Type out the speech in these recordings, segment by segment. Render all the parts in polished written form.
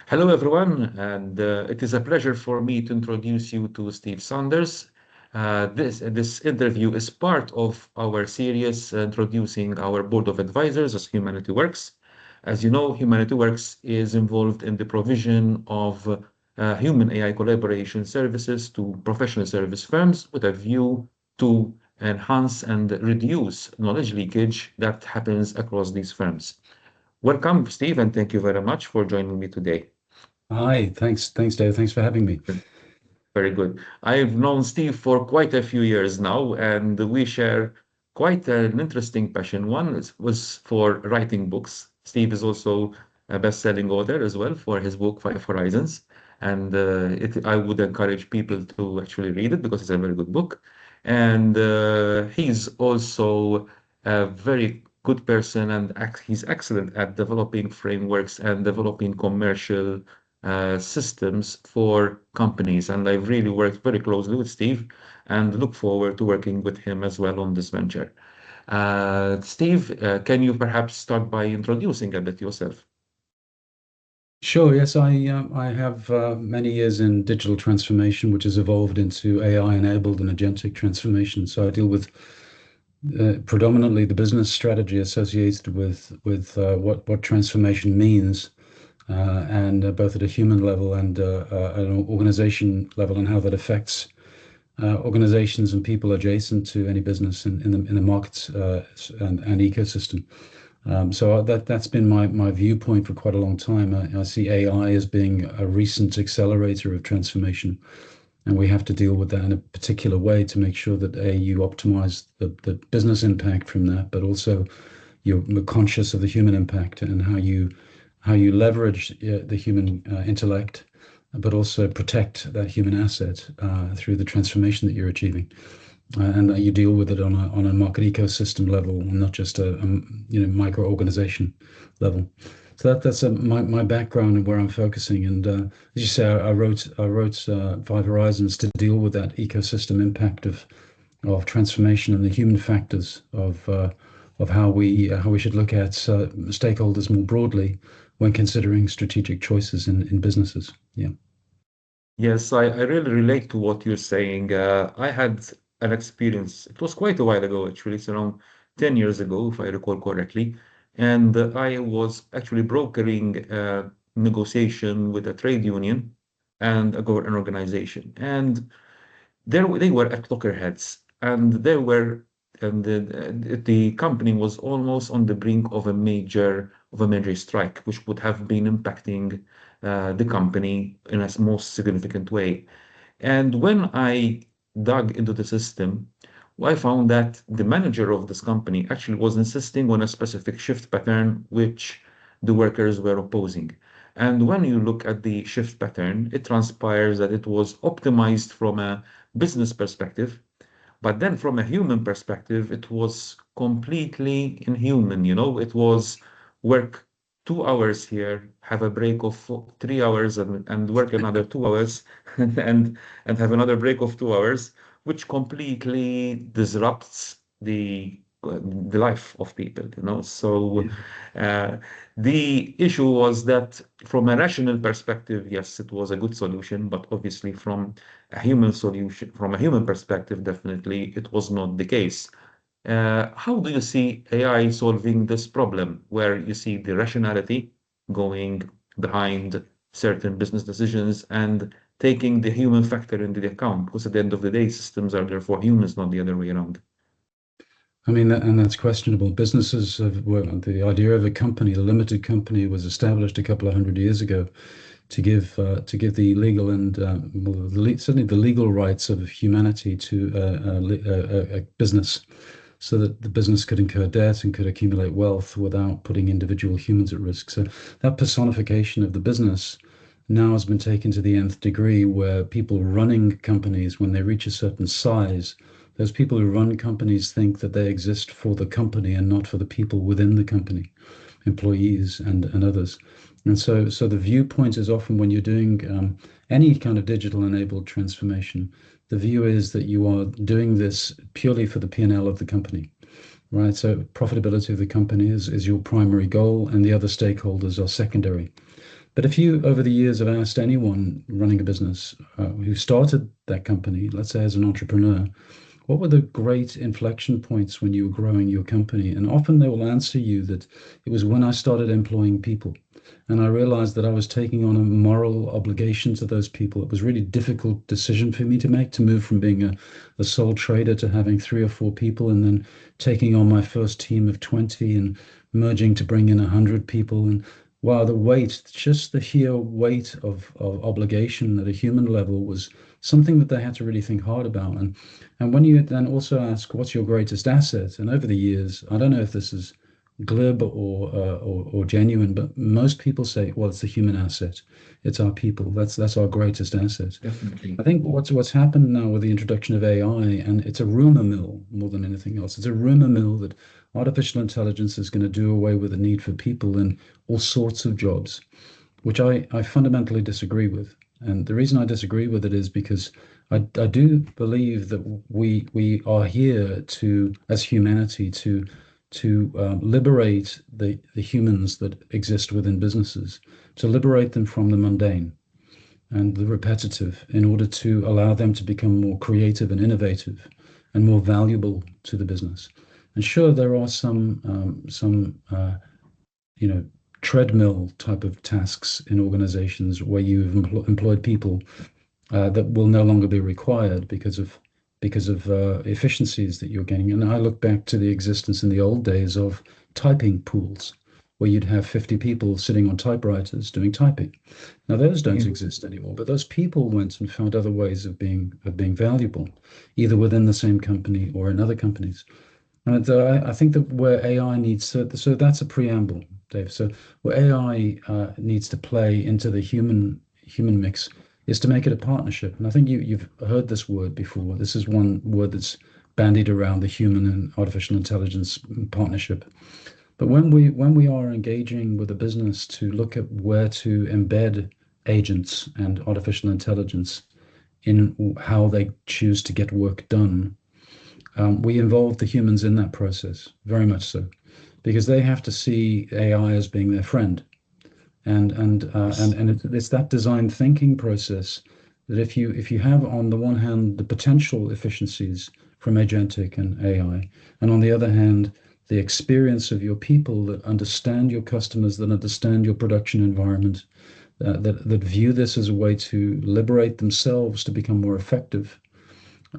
Hello, everyone, and it is a pleasure for me to introduce you to Steve Saunders. This interview is part of our series introducing our board of advisors as Humanity Works. As you know, Humanity Works is involved in the provision of human AI collaboration services to professional service firms with a view to enhance and reduce knowledge leakage that happens across these firms. Welcome, Steve, and thank you very much for joining me today. Hi, thanks, Dave. Thanks for having me. Very good. I've known Steve for quite a few years now, and we share quite an interesting passion. Was for writing books. Steve is also a best-selling author as well for his book Five Horizons, and I would encourage people to actually read it because it's a very good book. And he's also a very good person, and he's excellent at developing frameworks and developing commercial systems for companies. And I've really worked very closely with Steve and look forward to working with him as well on this venture. Steve, can you perhaps start by introducing a bit yourself? Sure. Yes, I have many years in digital transformation, which has evolved into AI-enabled and agentic transformation. So I deal with predominantly the business strategy associated with what transformation means, and both at a human level and an organization level, and how that affects organizations and people adjacent to any business in the markets and ecosystem. So that's been my viewpoint for quite a long time. I see AI as being a recent accelerator of transformation, and we have to deal with that in a particular way to make sure that you optimize the business impact from that, but also you're conscious of the human impact and how you leverage the human intellect, but also protect that human asset through the transformation that you're achieving, and that you deal with it on a market ecosystem level, and not just a micro organization level. So that's my background and where I'm focusing. And as you say, I wrote Five Horizons to deal with that ecosystem impact of transformation and the human factors of how we should look at stakeholders more broadly when considering strategic choices in businesses. Yeah. Yes, I really relate to what you're saying. I had an experience, it was quite a while ago, actually, it's around 10 years ago, if I recall correctly. And I was actually brokering a negotiation with a trade union and an organization. And they were at loggerheads, and the company was almost on the brink of a major strike, which would have been impacting the company in a most significant way. And when I dug into the system, I found that the manager of this company actually was insisting on a specific shift pattern, which the workers were opposing. And when you look at the shift pattern, it transpires that it was optimized from a business perspective, but then from a human perspective, it was completely inhuman. It was work 2 hours here, have a break of 3 hours, and work another 2 hours, and have another break of 2 hours, which completely disrupts the life of people. So uh, the issue was that from a rational perspective, yes, it was a good solution, but obviously from a human perspective, definitely it was not the case. How do you see AI solving this problem, where you see the rationality going behind certain business decisions and taking the human factor into the account? Because at the end of the day, systems are there for humans, not the other way around. I mean, and that's questionable. Businesses the idea of a company, a limited company, was established a couple of hundred years ago to give the legal and well, certainly the legal rights of humanity to a business, so that the business could incur debt and could accumulate wealth without putting individual humans at risk. So that personification of the business now has been taken to the nth degree, where people running companies, when they reach a certain size, those people who run companies think that they exist for the company and not for the people within the company, employees and others. And so the viewpoint is often, when you're doing any kind of digital enabled transformation, the view is that you are doing this purely for the P&L of the company, right? So profitability of the company is your primary goal, and the other stakeholders are secondary. But if you, over the years, have asked anyone running a business who started that company, let's say as an entrepreneur, what were the great inflection points when you were growing your company? And often they will answer you that it was when I started employing people. And I realized that I was taking on a moral obligation to those people. It was a really difficult decision for me to make, to move from being a sole trader to having three or four people, and then taking on my first team of 20 and merging to bring in 100 people. And wow, the weight, just the sheer weight of obligation at a human level was something that they had to really think hard about. And when you then also ask, what's your greatest asset? And over the years, I don't know if this is glib or genuine, but most people say, well, it's the human asset. It's our people. That's our greatest asset. Definitely. I think what's happened now with the introduction of AI, and it's a rumor mill more than anything else. It's a rumor mill that artificial intelligence is going to do away with the need for people in all sorts of jobs, which I fundamentally disagree with. And the reason I disagree with it is because I do believe that we are here to, as humanity, to liberate the humans that exist within businesses, to liberate them from the mundane and the repetitive in order to allow them to become more creative and innovative and more valuable to the business. And sure, there are some you know treadmill type of tasks in organizations where you've employed people that will no longer be required because of efficiencies that you're getting. And I look back to the existence in the old days of typing pools, where you'd have 50 people sitting on typewriters doing typing. Now those don't Yeah. exist anymore, but those people went and found other ways of being valuable, either within the same company or in other companies. And I think that where AI needs so that's a preamble, Dave. So where AI needs to play into the human mix is to make it a partnership. And I think you've heard this word before. This is one word that's bandied around, the human and artificial intelligence partnership. But when we are engaging with a business to look at where to embed agents and artificial intelligence in how they choose to get work done, we involve the humans in that process, very much so, because they have to see AI as being their friend. And it's that design thinking process that if you have on the one hand the potential efficiencies from agentic and AI, and on the other hand the experience of your people that understand your customers, that understand your production environment, that view this as a way to liberate themselves to become more effective,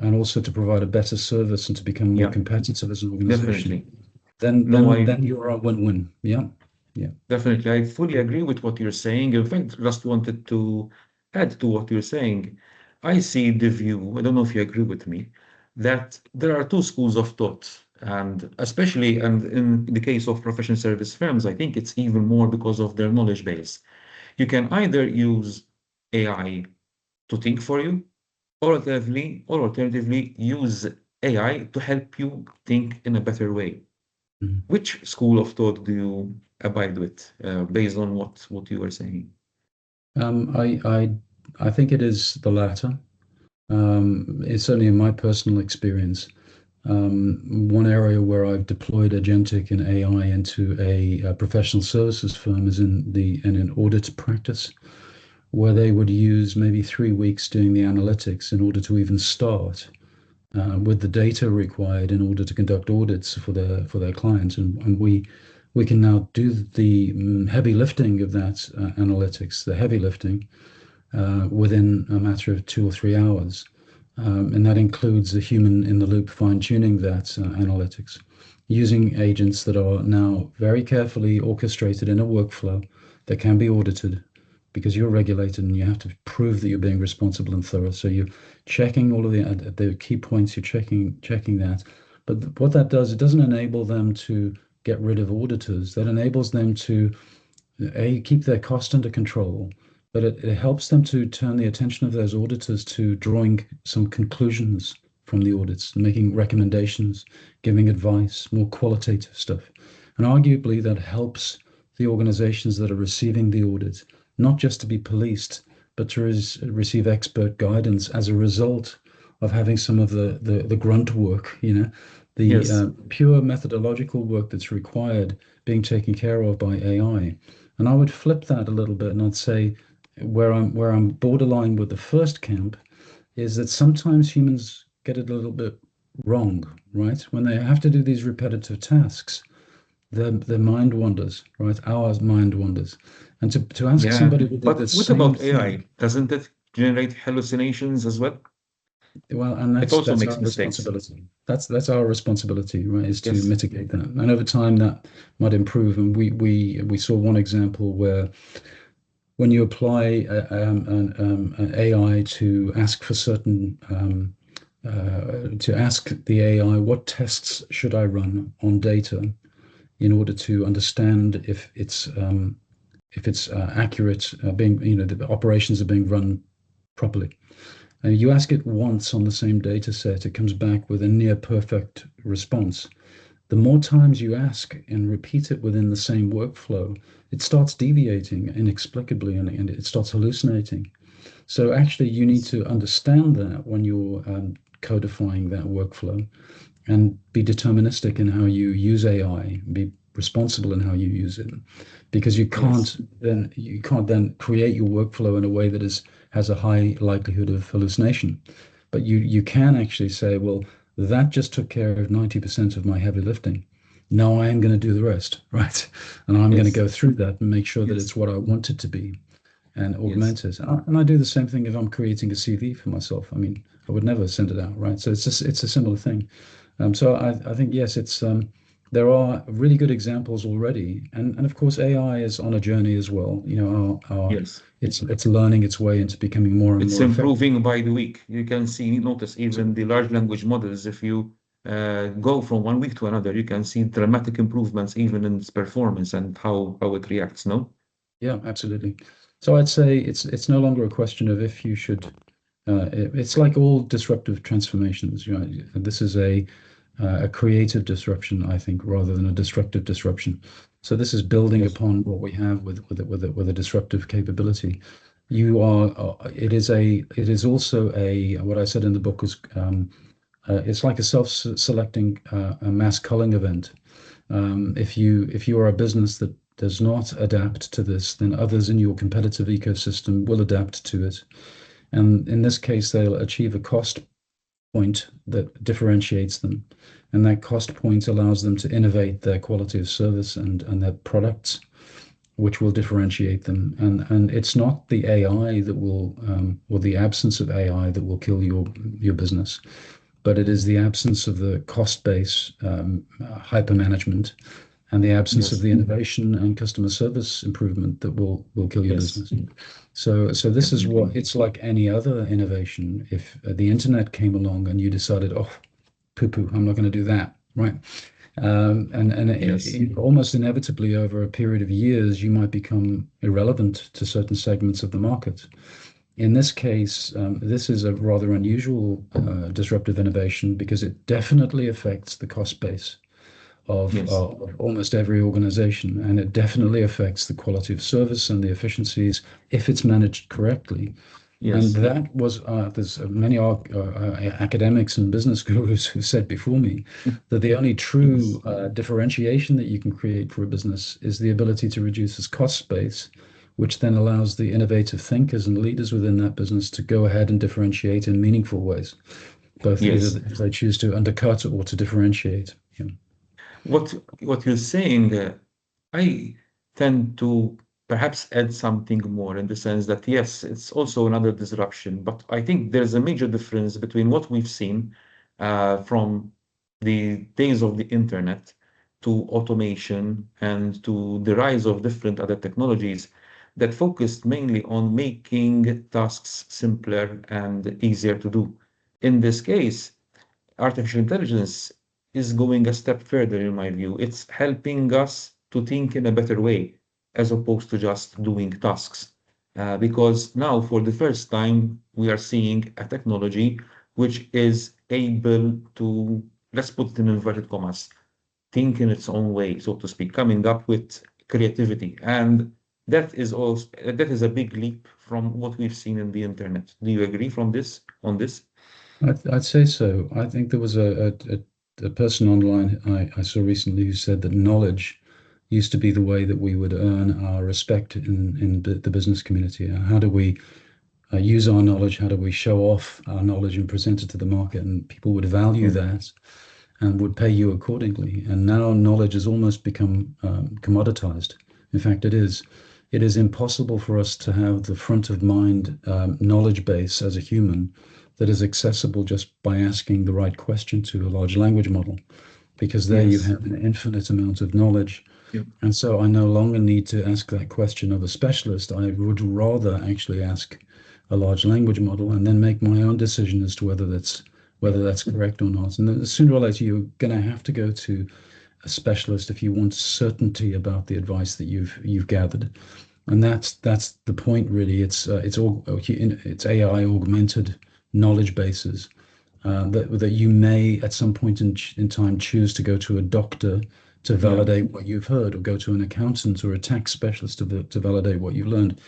and also to provide a better service and to become more Yeah, competitive as an organization, definitely. then No, then I then you're a win-win. Yeah, yeah. definitely, I fully agree with what you're saying. In fact, just wanted to add to what you're saying. I see the view, I don't know if you agree with me, that there are two schools of thought, and especially, and in the case of professional service firms, I think it's even more because of their knowledge base. You can either use AI to think for you, or alternatively, use AI to help you think in a better way. Mhm. Which school of thought do you abide with, based on what you were saying? I think it is the latter. It's certainly in my personal experience. One area where I've deployed agentic and AI into a professional services firm is in an audit practice, where they would use maybe 3 weeks doing the analytics in order to even start with the data required in order to conduct audits for their clients. And we can now do the heavy lifting of that analytics, the heavy lifting, within a matter of 2 or 3 hours. And that includes the human in the loop fine tuning that analytics using agents that are now very carefully orchestrated in a workflow that can be audited, because you're regulated and you have to prove that you're being responsible and thorough. So you're checking all of the key points. You're checking that. But what that does, it doesn't enable them to get rid of auditors. That enables them to keep their cost under control, but it helps them to turn the attention of those auditors to drawing some conclusions from the audits, making recommendations, giving advice, more qualitative stuff. And arguably that helps the organizations that are receiving the audit not just to be policed, but to receive expert guidance as a result of having some of the grunt work, the Yes. pure methodological work that's required being taken care of by AI. And I would flip that a little bit and I'd say where I'm borderline with the first camp is that sometimes humans get it a little bit wrong, right? When they have to do these repetitive tasks, their mind wanders, right? Our mind wanders. And to ask Yeah. somebody to do the But what same about thing, AI? Doesn't it generate hallucinations as well? well, and It that's also that's makes our mistakes. responsibility. That's our responsibility, right? Is to Yes. mitigate that. And over time that might improve. And we saw one example where when you apply an AI to ask for certain to ask the AI what tests should I run on data in order to understand if it's accurate, being the operations are being run properly. And you ask it once on the same data set, it comes back with a near perfect response. The more times you ask and repeat it within the same workflow, it starts deviating inexplicably and it starts hallucinating. So actually, you need Yes. to understand that when you're codifying that workflow and be deterministic in how you use AI, be responsible in how you use it, because Yes. you can't then create your workflow in a way that is has a high likelihood of hallucination. But you can actually say, well, that just took care of 90% of my heavy lifting. Now I am going to do the rest, right? And I'm going to Yes. go through that and make sure that Yes. it's what I want it to be and Yes. augment it. And I do the same thing if I'm creating a CV for myself. I mean, I would never send it out, right? So it's a similar thing. So I think yes, it's there are really good examples already, and of course AI is on a journey as well. You know, our Yes. it's learning its way into becoming more and It's more effective. improving by the week. You can see, notice even the large language models. If you go from one week to another, you can see dramatic improvements even in its performance and how it reacts. No? Yeah, absolutely. So I'd say it's no longer a question of if you should. It's like all disruptive transformations. You know, this is a creative disruption, I think, rather than a destructive disruption. So this is building Yes. upon what we have with a disruptive capability. You are. It is also a what I said in the book is it's like a self-selecting a mass culling event. If you are a business that does not adapt to this, then others in your competitive ecosystem will adapt to it. And in this case, they'll achieve a cost point that differentiates them. And that cost point allows them to innovate their quality of service and their products, which will differentiate them. And it's not the AI that will, or the absence of AI that will kill your business, but it is the absence of the cost base hyper management and the absence of Yes. the innovation and customer service improvement that will kill your Yes. business. So this is Definitely. what it's like any other innovation. If the internet came along and you decided, oh, poo poo, I'm not going to do that, right? And Yes. almost inevitably over a period of years, you might become irrelevant to certain segments of the market. In this case, this is a rather unusual disruptive innovation because it definitely affects the cost base Yes. of almost every organization, and it definitely affects the quality of service and the efficiencies if it's managed correctly. And Yes. that was there's many academics and business gurus who said before me that the only true Yes. differentiation that you can create for a business is the ability to reduce its cost base, which then allows the innovative thinkers and leaders within that business to go ahead and differentiate in meaningful ways, both either Yes. if they choose to undercut or to differentiate. Yeah. What you're saying, I tend to perhaps add something more in the sense that yes, it's also another disruption, but I think there's a major difference between what we've seen from the days of the internet to automation and to the rise of different other technologies that focused mainly on making tasks simpler and easier to do. In this case, artificial intelligence is going a step further, in my view. It's helping us to think in a better way as opposed to just doing tasks. Because now, for the first time, we are seeing a technology which is able to, let's put it in inverted commas, think in its own way, so to speak, coming up with creativity. And that is a big leap from what we've seen in the internet. Do you agree from this on this? I'd say so. I think there was a person online I saw recently who said that knowledge used to be the way that we would earn our respect in the business community. How do we use our knowledge? How do we show off our knowledge and present it to the market? And people would value Yeah. that and would pay you accordingly. And now knowledge has almost become commoditized. In fact, it is. It is impossible for us to have the front of mind knowledge base as a human that is accessible just by asking the right question to a large language model, because there you Yes. have an infinite amount of knowledge. Yeah. And so I no longer need to ask that question of a specialist. I would rather actually ask a large language model and then make my own decision as to whether that's correct or not. And then sooner or later, you're going to have to go to a specialist if you want certainty about the advice that you've gathered. And that's the point, really. It's AI augmented knowledge bases that you may at some point in time choose to go to a doctor to Yeah. validate what you've heard, or go to an accountant or a tax specialist to validate what you've learned.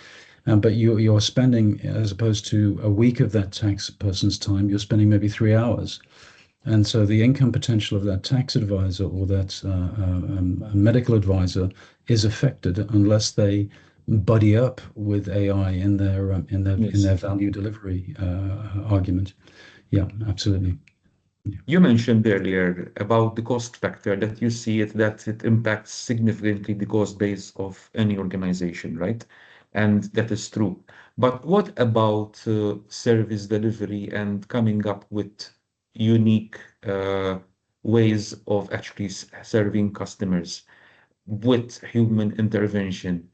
But you're spending, as opposed to a week of that tax person's time, you're spending maybe 3 hours. And so the income potential of that tax advisor or that medical advisor is affected unless they buddy up with AI in their Yes. value delivery argument. Yeah, absolutely. You mentioned earlier about the cost factor that you see it that it impacts significantly the cost base of any organization, right? And that is true. But what about service delivery and coming up with unique ways of actually serving customers with human intervention?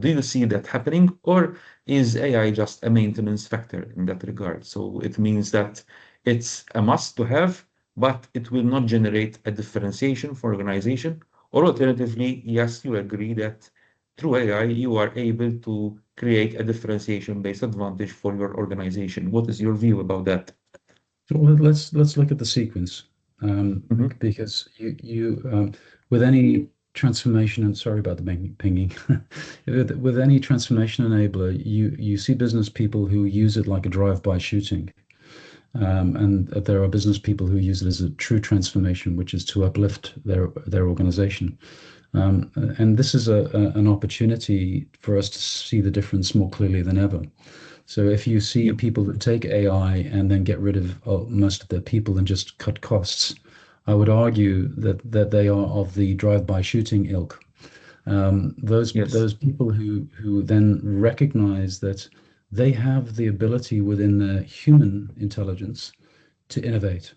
Do you see that happening, or is AI just a maintenance factor in that regard? So it means that it's a must to have, but it will not generate a differentiation for organization. Or alternatively, yes, you agree that through AI, you are able to create a differentiation-based advantage for your organization. What is your view about that? So let's look at the sequence, Mhm. because with any transformation, and sorry about the pinging, with any transformation enabler, you see business people who use it like a drive-by shooting. And there are business people who use it as a true transformation, which is to uplift their organization. And this is an opportunity for us to see the difference more clearly than ever. So if you see Yeah. people that take AI and then get rid of most of their people and just cut costs, I would argue that they are of the drive-by shooting ilk. Those Yes. people who then recognize that they have the ability within their human intelligence to innovate.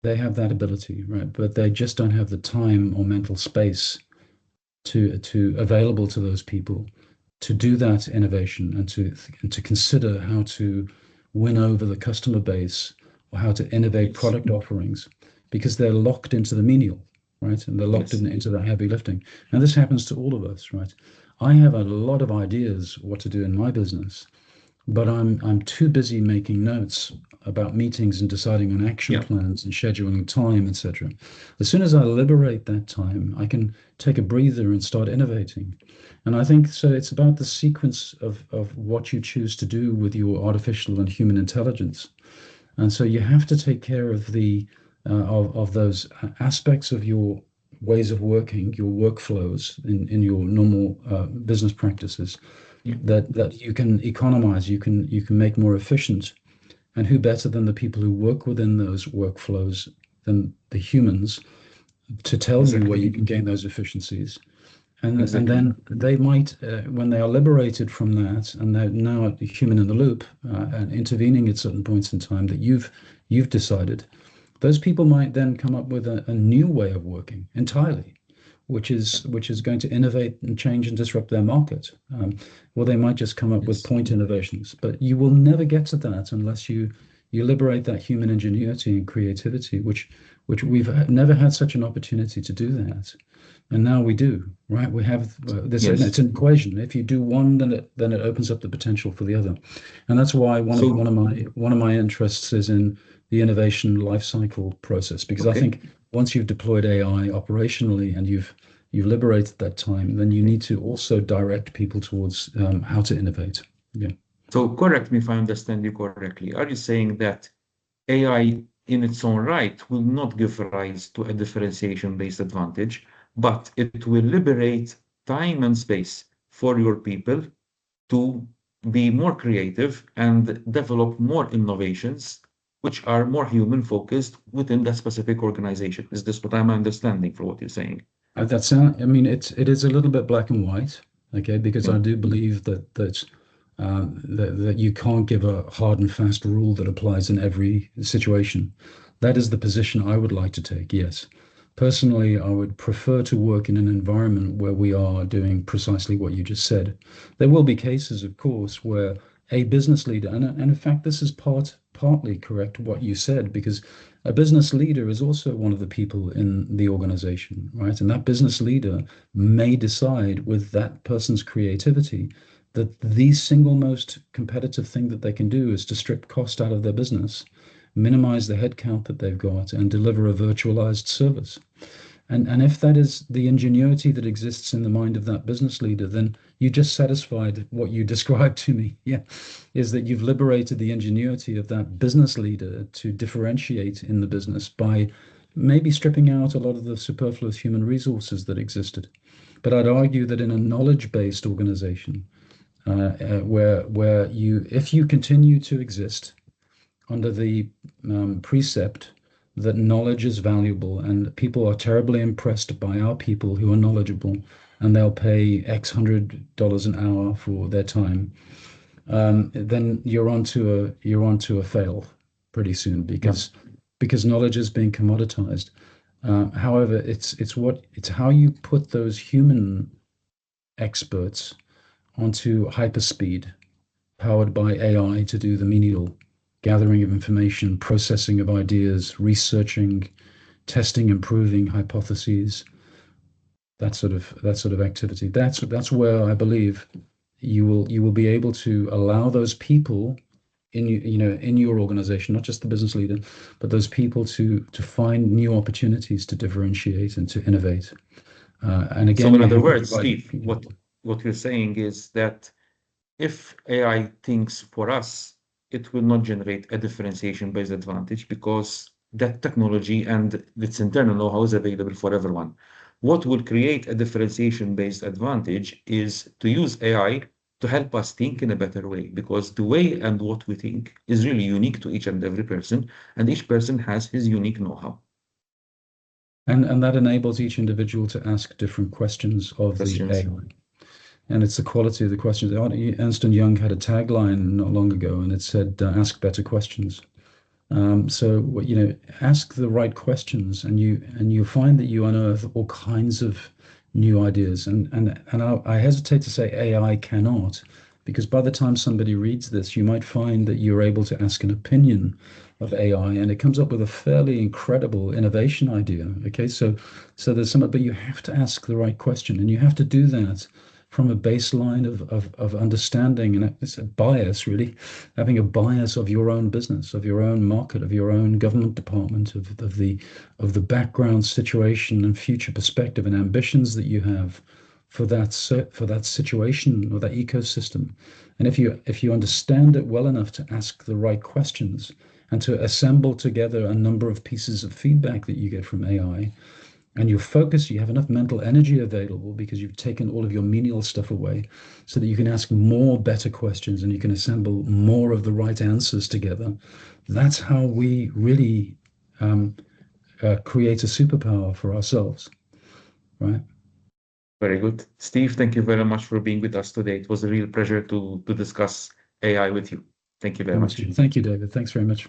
They have that ability, right? But they just don't have the time or mental space to available to those people to do that innovation and to consider how to win over the customer base or how to innovate Yes. product offerings, because they're locked into the menial, right? And they're locked Yes. into that heavy lifting. And this happens to all of us, right? I have a lot of ideas what to do in my business, but I'm too busy making notes about meetings and deciding on action Yeah. plans and scheduling time, etc. As soon as I liberate that time, I can take a breather and start innovating. And I think so. It's about the sequence of what you choose to do with your artificial and human intelligence. And so you have to take care of the of those aspects of your ways of working, your workflows in your normal business practices Yeah. that you can economize, you can make more efficient. And who better than the people who work within those workflows than the humans to tell you where Exactly. you can gain those efficiencies? And Exactly. then they might, when they are liberated from that, and they're now a human in the loop, and intervening at certain points in time that you've decided, those people might then come up with a new way of working entirely, which is going to innovate and change and disrupt their market. Or they might just come up with Yes. point innovations. But you will never get to that unless you liberate that human ingenuity and creativity, which we've never had such an opportunity to do that. And now we do, right? We have this. Yes. It's an equation. If you do one, then it opens up the potential for the other, and that's why one of one So, of my one of my interests is in the innovation life cycle process, because I okay. think once you've deployed AI operationally and you've liberated that time, then you need to also direct people towards how to innovate. Yeah. So correct me if I understand you correctly. Are you saying that AI in its own right will not give rise to a differentiation-based advantage, but it will liberate time and space for your people to be more creative and develop more innovations which are more human focused within that specific organization. Is this what I'm understanding from what you're saying? I mean, it is a little bit black and white, okay, because Yeah. I do believe that you can't give a hard and fast rule that applies in every situation. That is the position I would like to take, yes. Personally, I would prefer to work in an environment where we are doing precisely what you just said. There will be cases, of course, where a business leader, and in fact, this is partly correct what you said, because a business leader is also one of the people in the organization, right? And that business leader may decide with that person's creativity that the single most competitive thing that they can do is to strip cost out of their business, minimize the headcount that they've got, and deliver a virtualized service. And if that is the ingenuity that exists in the mind of that business leader, then you just satisfied what you described to me. Yeah, is that you've liberated the ingenuity of that business leader to differentiate in the business by maybe stripping out a lot of the superfluous human resources that existed. But I'd argue that in a knowledge-based organization, where you, if you continue to exist under the precept that knowledge is valuable and people are terribly impressed by our people who are knowledgeable and they'll pay X $100 an hour for their time, then you're onto a fail pretty soon Yeah. because knowledge is being commoditized. However, it's how you put those human experts onto hyperspeed powered by AI to do the menial gathering of information, processing of ideas, researching, testing, improving hypotheses, that sort of activity. That's where I believe you will be able to allow those people in your organization, not just the business leader, but those people to find new opportunities to differentiate and to innovate. And So again, in you other have the words, right Steve, what you're saying is that if AI thinks for us, it will not generate a differentiation-based advantage because that technology and its internal know-how is available for everyone. What will create a differentiation-based advantage is to use AI to help us think in a better way, because the way and what we think is really unique to each and every person, and each person has his unique know-how. and that enables each individual to ask different questions of the Questions? AI. And it's the quality of the questions. Ernst and Young had a tagline not long ago, and it said, "Ask better questions." So ask the right questions, and you find that you unearth all kinds of new ideas. And I hesitate to say AI cannot, because by the time somebody reads this, you might find that you're able to ask an opinion of AI, and it comes up with a fairly incredible innovation idea. Okay, so there's some, but you have to ask the right question, and you have to do that from a baseline of understanding, and it's a bias, really, having a bias of your own business, of your own market, of your own government department, of the background situation and future perspective and ambitions that you have for that situation or that ecosystem. And if you understand it well enough to ask the right questions and to assemble together a number of pieces of feedback that you get from AI, and you focus, you have enough mental energy available because you've taken all of your menial stuff away so that you can ask more better questions and you can assemble more of the right answers together. That's how we really um, create a superpower for ourselves, right? Very good. Steve, thank you very much for being with us today. It was a real pleasure to discuss AI with you. Thank you very much. Thank you, David. Thanks very much.